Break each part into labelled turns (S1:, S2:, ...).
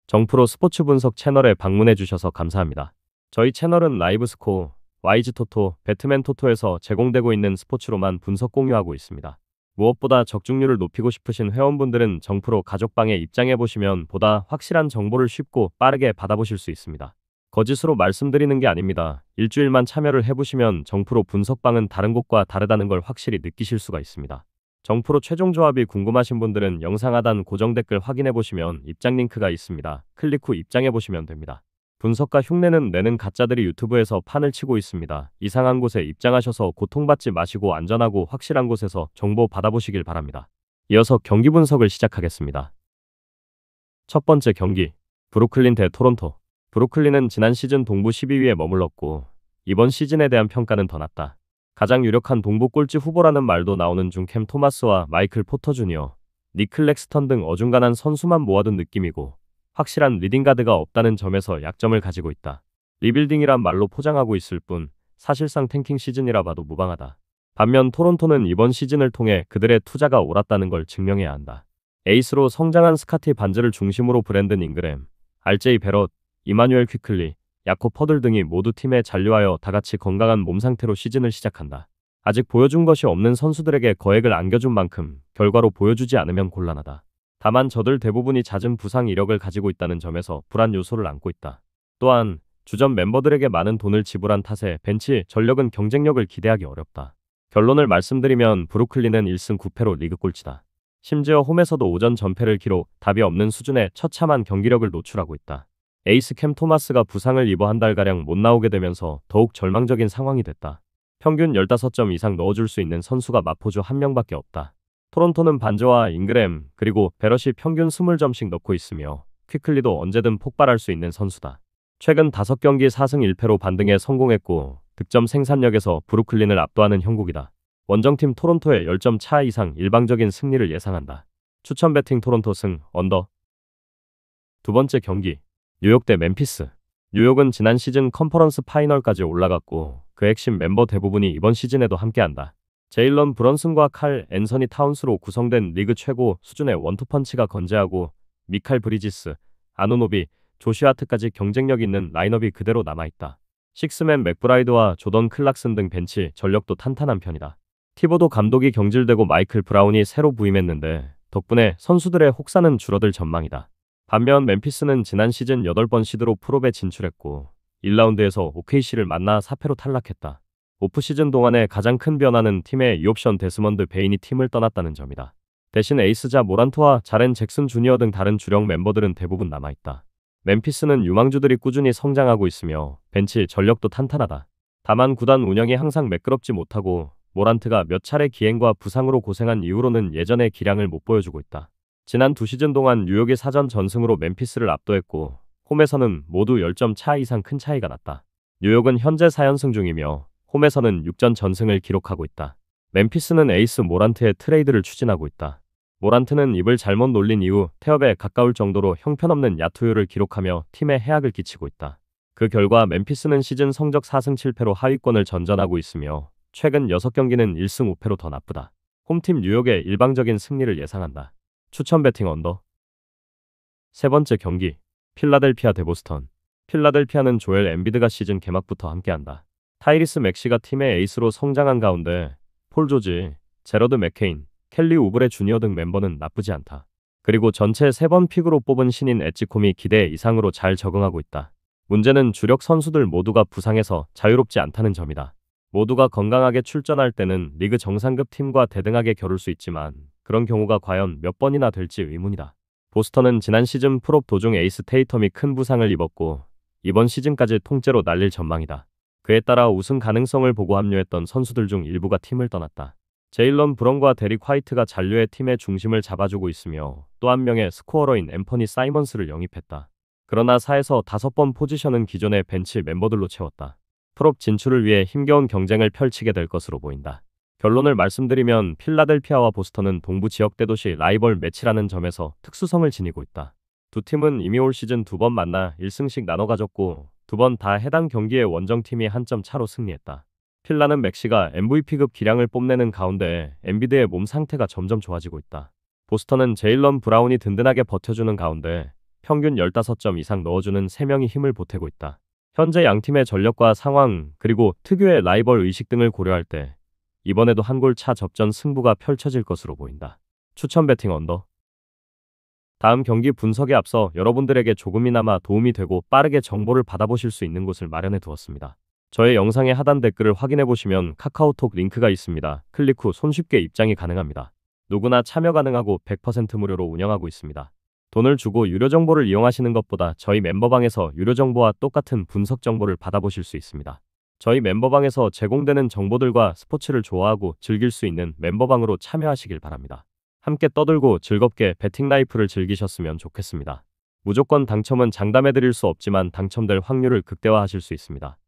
S1: 정프로 스포츠 분석 채널에 방문해 주셔서 감사합니다. 저희 채널은 라이브 스코어, YG 토토, 배트맨 토토에서 제공되고 있는 스포츠로만 분석 공유하고 있습니다. 무엇보다 적중률을 높이고 싶으신 회원분들은 정프로 가족방에 입장해 보시면 보다 확실한 정보를 쉽고 빠르게 받아보실 수 있습니다. 거짓으로 말씀드리는 게 아닙니다. 일주일만 참여를 해보시면 정프로 분석방은 다른 곳과 다르다는 걸 확실히 느끼실 수가 있습니다. 정프로 최종 조합이 궁금하신 분들은 영상 하단 고정 댓글 확인해 보시면 입장 링크가 있습니다. 클릭 후 입장해 보시면 됩니다. 분석가 흉내는 내는 가짜들이 유튜브에서 판을 치고 있습니다. 이상한 곳에 입장하셔서 고통받지 마시고 안전하고 확실한 곳에서 정보 받아보시길 바랍니다. 이어서 경기 분석을 시작하겠습니다. 첫 번째 경기, 브루클린 대 토론토. 브루클린은 지난 시즌 동부 12위에 머물렀고 이번 시즌에 대한 평가는 더 낮다. 가장 유력한 동부 꼴찌 후보라는 말도 나오는 중 캠 토마스와 마이클 포터 주니어, 닉 클렉스턴 등 어중간한 선수만 모아둔 느낌이고 확실한 리딩가드가 없다는 점에서 약점을 가지고 있다. 리빌딩이란 말로 포장하고 있을 뿐 사실상 탱킹 시즌이라 봐도 무방하다. 반면 토론토는 이번 시즌을 통해 그들의 투자가 옳았다는 걸 증명해야 한다. 에이스로 성장한 스카티 반즈를 중심으로 브랜든 잉그램, RJ 베럿, 이마뉴엘 퀴클리, 야코 퍼들 등이 모두 팀에 잔류하여 다같이 건강한 몸 상태로 시즌을 시작한다. 아직 보여준 것이 없는 선수들에게 거액을 안겨준 만큼 결과로 보여주지 않으면 곤란하다. 다만 저들 대부분이 잦은 부상 이력을 가지고 있다는 점에서 불안 요소를 안고 있다. 또한 주전 멤버들에게 많은 돈을 지불한 탓에 벤치 전력은 경쟁력을 기대하기 어렵다. 결론을 말씀드리면 브루클린은 1승 9패로 리그 꼴찌다. 심지어 홈에서도 오전 전패를 기록, 답이 없는 수준의 처참한 경기력을 노출하고 있다. 에이스 캠 토마스가 부상을 입어 한 달가량 못 나오게 되면서 더욱 절망적인 상황이 됐다. 평균 15점 이상 넣어줄 수 있는 선수가 마포주 한 명밖에 없다. 토론토는 반저와 잉그램 그리고 베럿이 평균 20점씩 넣고 있으며 퀴클리도 언제든 폭발할 수 있는 선수다. 최근 5경기 4승 1패로 반등에 성공했고 득점 생산력에서 브루클린을 압도하는 형국이다. 원정팀 토론토의 10점 차 이상 일방적인 승리를 예상한다. 추천 배팅 토론토 승, 언더. 두 번째 경기, 뉴욕 대 멤피스. 뉴욕은 지난 시즌 컨퍼런스 파이널까지 올라갔고 그 핵심 멤버 대부분이 이번 시즌에도 함께한다. 제일런 브런슨과 칼 앤서니 타운스로 구성된 리그 최고 수준의 원투펀치가 건재하고 미칼 브리지스, 아누노비, 조시아트까지 경쟁력 있는 라인업이 그대로 남아있다. 식스맨 맥브라이드와 조던 클락슨 등 벤치 전력도 탄탄한 편이다. 티보도 감독이 경질되고 마이클 브라운이 새로 부임했는데 덕분에 선수들의 혹사는 줄어들 전망이다. 반면 멤피스는 지난 시즌 8번 시드로 프롭에 진출했고 1라운드에서 OKC를 만나 4패로 탈락했다. 오프시즌 동안의 가장 큰 변화는 팀의 2옵션 데스먼드 베인이 팀을 떠났다는 점이다. 대신 에이스자 모란트와 자렌 잭슨 주니어 등 다른 주력 멤버들은 대부분 남아있다. 멤피스는 유망주들이 꾸준히 성장하고 있으며 벤치 전력도 탄탄하다. 다만 구단 운영이 항상 매끄럽지 못하고 모란트가 몇 차례 기행과 부상으로 고생한 이후로는 예전의 기량을 못 보여주고 있다. 지난 2시즌 동안 뉴욕이 사전 전승으로 멤피스를 압도했고 홈에서는 모두 10점 차 이상 큰 차이가 났다. 뉴욕은 현재 4연승 중이며 홈에서는 6전 전승을 기록하고 있다. 멤피스는 에이스 모란트의 트레이드를 추진하고 있다. 모란트는 입을 잘못 놀린 이후 태업에 가까울 정도로 형편없는 야투율을 기록하며 팀에 해악을 끼치고 있다. 그 결과 멤피스는 시즌 성적 4승 7패로 하위권을 전전하고 있으며 최근 6경기는 1승 5패로 더 나쁘다. 홈팀 뉴욕의 일방적인 승리를 예상한다. 추천 배팅 언더. 세 번째 경기, 필라델피아 대 보스턴. 필라델피아는 조엘 엠비드가 시즌 개막부터 함께한다. 타이리스 맥시가 팀의 에이스로 성장한 가운데 폴 조지, 제러드 맥케인, 켈리 우브레 주니어 등 멤버는 나쁘지 않다. 그리고 전체 3번 픽으로 뽑은 신인 엣지콤이 기대 이상으로 잘 적응하고 있다. 문제는 주력 선수들 모두가 부상해서 자유롭지 않다는 점이다. 모두가 건강하게 출전할 때는 리그 정상급 팀과 대등하게 겨룰 수 있지만 그런 경우가 과연 몇 번이나 될지 의문이다. 보스턴은 지난 시즌 프롭 도중 에이스 테이텀이 큰 부상을 입었고 이번 시즌까지 통째로 날릴 전망이다. 그에 따라 우승 가능성을 보고 합류했던 선수들 중 일부가 팀을 떠났다. 제일런 브런과 데릭 화이트가 잔류해 팀의 중심을 잡아주고 있으며 또 한 명의 스코어러인 앰퍼니 사이먼스를 영입했다. 그러나 4에서 5번 포지션은 기존의 벤치 멤버들로 채웠다. 프롭 진출을 위해 힘겨운 경쟁을 펼치게 될 것으로 보인다. 결론을 말씀드리면 필라델피아와 보스턴은 동부 지역 대도시 라이벌 매치라는 점에서 특수성을 지니고 있다. 두 팀은 이미 올 시즌 2번 만나 1승씩 나눠 가졌고 2번 다 해당 경기에 원정팀이 한 점 차로 승리했다. 필라는 맥시가 MVP급 기량을 뽐내는 가운데 엠비드의 몸 상태가 점점 좋아지고 있다. 보스턴은 제일런 브라운이 든든하게 버텨주는 가운데 평균 15점 이상 넣어주는 3명이 힘을 보태고 있다. 현재 양팀의 전력과 상황, 그리고 특유의 라이벌 의식 등을 고려할 때 이번에도 한 골 차 접전 승부가 펼쳐질 것으로 보인다. 추천 배팅 언더. 다음 경기 분석에 앞서 여러분들에게 조금이나마 도움이 되고 빠르게 정보를 받아보실 수 있는 곳을 마련해 두었습니다. 저의 영상의 하단 댓글을 확인해 보시면 카카오톡 링크가 있습니다. 클릭 후 손쉽게 입장이 가능합니다. 누구나 참여 가능하고 100% 무료로 운영하고 있습니다. 돈을 주고 유료 정보를 이용하시는 것보다 저희 멤버방에서 유료 정보와 똑같은 분석 정보를 받아보실 수 있습니다. 저희 멤버방에서 제공되는 정보들과 스포츠를 좋아하고 즐길 수 있는 멤버방으로 참여하시길 바랍니다. 함께 떠들고 즐겁게 배팅 라이프를 즐기셨으면 좋겠습니다. 무조건 당첨은 장담해드릴 수 없지만 당첨될 확률을 극대화하실 수 있습니다.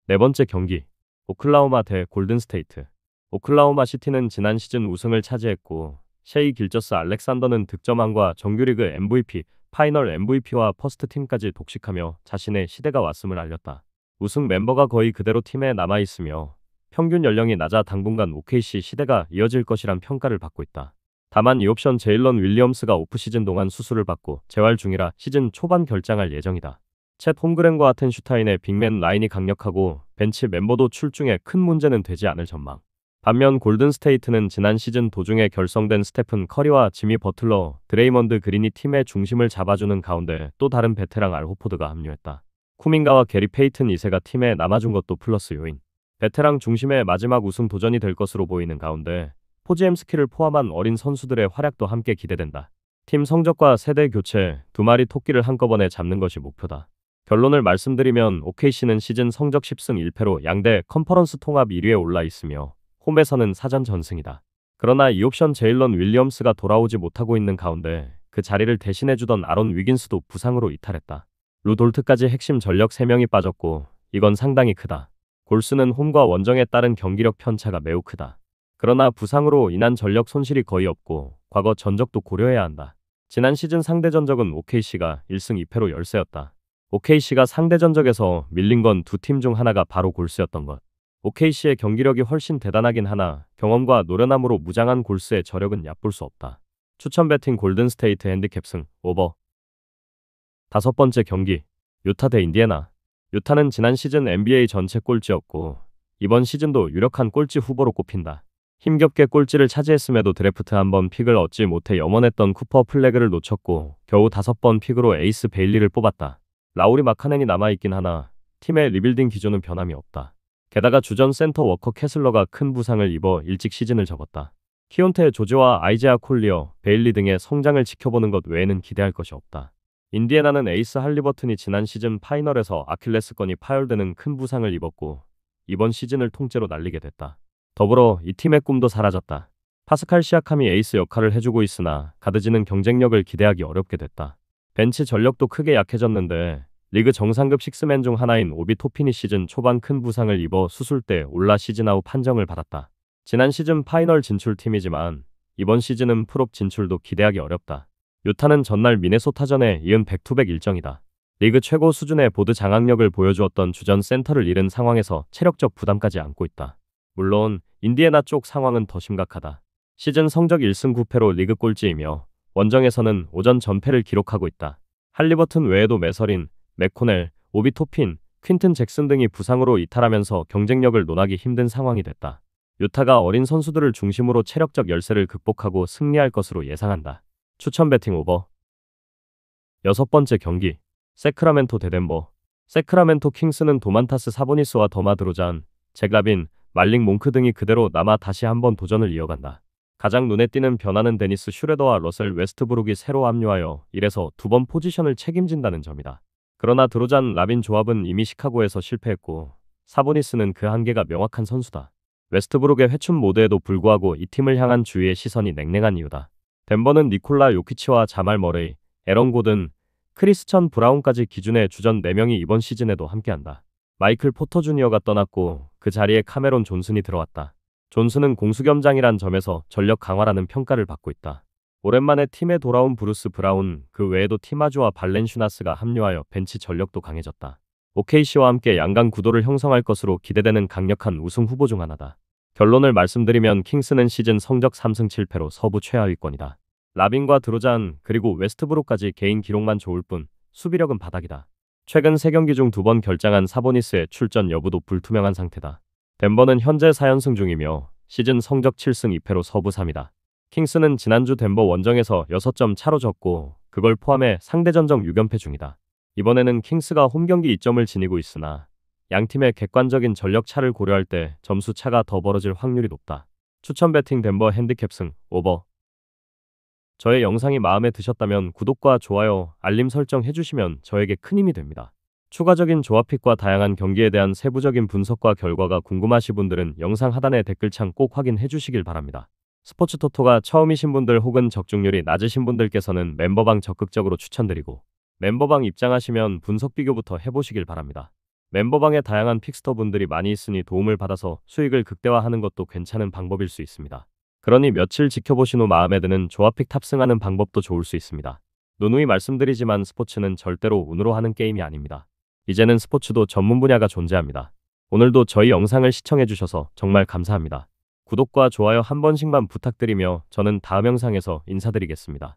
S1: 네 번째 경기, 오클라호마 대 골든스테이트. 오클라호마 시티는 지난 시즌 우승을 차지했고 셰이 길저스 알렉산더는 득점왕과 정규리그 MVP, 파이널 MVP와 퍼스트팀까지 독식하며 자신의 시대가 왔음을 알렸다. 우승 멤버가 거의 그대로 팀에 남아있으며 평균 연령이 낮아 당분간 OKC 시대가 이어질 것이란 평가를 받고 있다. 다만 이 옵션 제일런 윌리엄스가 오프시즌 동안 수술을 받고 재활 중이라 시즌 초반 결장할 예정이다. 챗 홈그ren과 아텐슈타인의 빅맨 라인이 강력하고 벤치 멤버도 출중에 큰 문제는 되지 않을 전망. 반면 골든스테이트는 지난 시즌 도중에 결성된 스테픈 커리와 지미 버틀러, 드레이먼드 그린이 팀의 중심을 잡아주는 가운데 또 다른 베테랑 알 호포드가 합류했다. 쿠민가와 게리 페이튼 2세가 팀에 남아준 것도 플러스 요인. 베테랑 중심의 마지막 우승 도전이 될 것으로 보이는 가운데 포지엠스키를 포함한 어린 선수들의 활약도 함께 기대된다. 팀 성적과 세대 교체, 두 마리 토끼를 한꺼번에 잡는 것이 목표다. 결론을 말씀드리면 OKC는 시즌 성적 10승 1패로 양대 컨퍼런스 통합 1위에 올라 있으며 홈에서는 사전 전승이다. 그러나 이 옵션 제일런 윌리엄스가 돌아오지 못하고 있는 가운데 그 자리를 대신해주던 아론 위긴스도 부상으로 이탈했다. 루돌트까지 핵심 전력 3명이 빠졌고 이건 상당히 크다. 골스는 홈과 원정에 따른 경기력 편차가 매우 크다. 그러나 부상으로 인한 전력 손실이 거의 없고 과거 전적도 고려해야 한다. 지난 시즌 상대 전적은 OKC가 1승 2패로 열세였다. OKC가 상대 전적에서 밀린 건 두 팀 중 하나가 바로 골스였던 것. OKC의 경기력이 훨씬 대단하긴 하나 경험과 노련함으로 무장한 골스의 저력은 얕볼 수 없다. 추천 배팅 골든스테이트 핸디캡 승 오버. 다섯 번째 경기, 유타 대 인디애나. 유타는 지난 시즌 NBA 전체 꼴찌였고 이번 시즌도 유력한 꼴찌 후보로 꼽힌다. 힘겹게 꼴찌를 차지했음에도 드래프트 한 번 픽을 얻지 못해 염원했던 쿠퍼 플래그를 놓쳤고 겨우 5번 픽으로 에이스 베일리를 뽑았다. 라우리 마카넨이 남아있긴 하나 팀의 리빌딩 기조는 변함이 없다. 게다가 주전 센터 워커 캐슬러가 큰 부상을 입어 일찍 시즌을 접었다. 키온테 조지와 아이제아 콜리어, 베일리 등의 성장을 지켜보는 것 외에는 기대할 것이 없다. 인디애나는 에이스 할리버튼이 지난 시즌 파이널에서 아킬레스건이 파열되는 큰 부상을 입었고 이번 시즌을 통째로 날리게 됐다. 더불어 이 팀의 꿈도 사라졌다. 파스칼 시아캄이 에이스 역할을 해주고 있으나 가드지는 경쟁력을 기대하기 어렵게 됐다. 벤치 전력도 크게 약해졌는데 리그 정상급 식스맨 중 하나인 오비 토핀이 시즌 초반 큰 부상을 입어 수술 때 올라 시즌 아웃 판정을 받았다. 지난 시즌 파이널 진출팀이지만 이번 시즌은 풀업 진출도 기대하기 어렵다. 유타는 전날 미네소타전에 이은 백투백 일정이다. 리그 최고 수준의 보드 장악력을 보여주었던 주전 센터를 잃은 상황에서 체력적 부담까지 안고 있다. 물론 인디애나 쪽 상황은 더 심각하다. 시즌 성적 1승 9패로 리그 꼴찌이며 원정에서는 오전 전패를 기록하고 있다. 할리버튼 외에도 매서린, 맥코넬, 오비 토핀, 퀸튼 잭슨 등이 부상으로 이탈하면서 경쟁력을 논하기 힘든 상황이 됐다. 유타가 어린 선수들을 중심으로 체력적 열세를 극복하고 승리할 것으로 예상한다. 추천 배팅 오버. 여섯 번째 경기, 세크라멘토 대 덴버. 세크라멘토 킹스는 도만타스 사보니스와 더마 드로잔, 잭 라빈, 말릭 몽크 등이 그대로 남아 다시 한번 도전을 이어간다. 가장 눈에 띄는 변화는 데니스 슈레더와 러셀 웨스트브룩이 새로 합류하여 1에서 2번 포지션을 책임진다는 점이다. 그러나 드로잔, 라빈 조합은 이미 시카고에서 실패했고 사보니스는 그 한계가 명확한 선수다. 웨스트브룩의 회춘 모드에도 불구하고 이 팀을 향한 주위의 시선이 냉랭한 이유다. 덴버는 니콜라 요키치와 자말 머레이, 에런 고든, 크리스천 브라운까지 기준의 주전 4명이 이번 시즌에도 함께한다. 마이클 포터 주니어가 떠났고 그 자리에 카메론 존슨이 들어왔다. 존슨은 공수겸장이란 점에서 전력 강화라는 평가를 받고 있다. 오랜만에 팀에 돌아온 브루스 브라운, 그 외에도 티마주와 발렌슈나스가 합류하여 벤치 전력도 강해졌다. OKC와 함께 양강 구도를 형성할 것으로 기대되는 강력한 우승 후보 중 하나다. 결론을 말씀드리면 킹스는 시즌 성적 3승 7패로 서부 최하위권이다. 라빈과 드로잔 그리고 웨스트브룩까지 개인 기록만 좋을 뿐 수비력은 바닥이다. 최근 3경기 중 2번 결장한 사보니스의 출전 여부도 불투명한 상태다. 덴버는 현재 4연승 중이며 시즌 성적 7승 2패로 서부 3위다. 킹스는 지난주 덴버 원정에서 6점 차로 졌고 그걸 포함해 상대 전적 6연패 중이다. 이번에는 킹스가 홈경기 2점을 지니고 있으나 양팀의 객관적인 전력 차를 고려할 때 점수 차가 더 벌어질 확률이 높다. 추천 배팅 덴버 핸디캡 승 오버. 저의 영상이 마음에 드셨다면 구독과 좋아요, 알림 설정 해주시면 저에게 큰 힘이 됩니다. 추가적인 조합픽과 다양한 경기에 대한 세부적인 분석과 결과가 궁금하신 분들은 영상 하단의 댓글창 꼭 확인해 주시길 바랍니다. 스포츠 토토가 처음이신 분들 혹은 적중률이 낮으신 분들께서는 멤버방 적극적으로 추천드리고 멤버방 입장하시면 분석 비교부터 해보시길 바랍니다. 멤버방에 다양한 픽스터 분들이 많이 있으니 도움을 받아서 수익을 극대화하는 것도 괜찮은 방법일 수 있습니다. 그러니 며칠 지켜보신 후 마음에 드는 조합픽 탑승하는 방법도 좋을 수 있습니다. 누누이 말씀드리지만 스포츠는 절대로 운으로 하는 게임이 아닙니다. 이제는 스포츠도 전문 분야가 존재합니다. 오늘도 저희 영상을 시청해주셔서 정말 감사합니다. 구독과 좋아요 한 번씩만 부탁드리며 저는 다음 영상에서 인사드리겠습니다.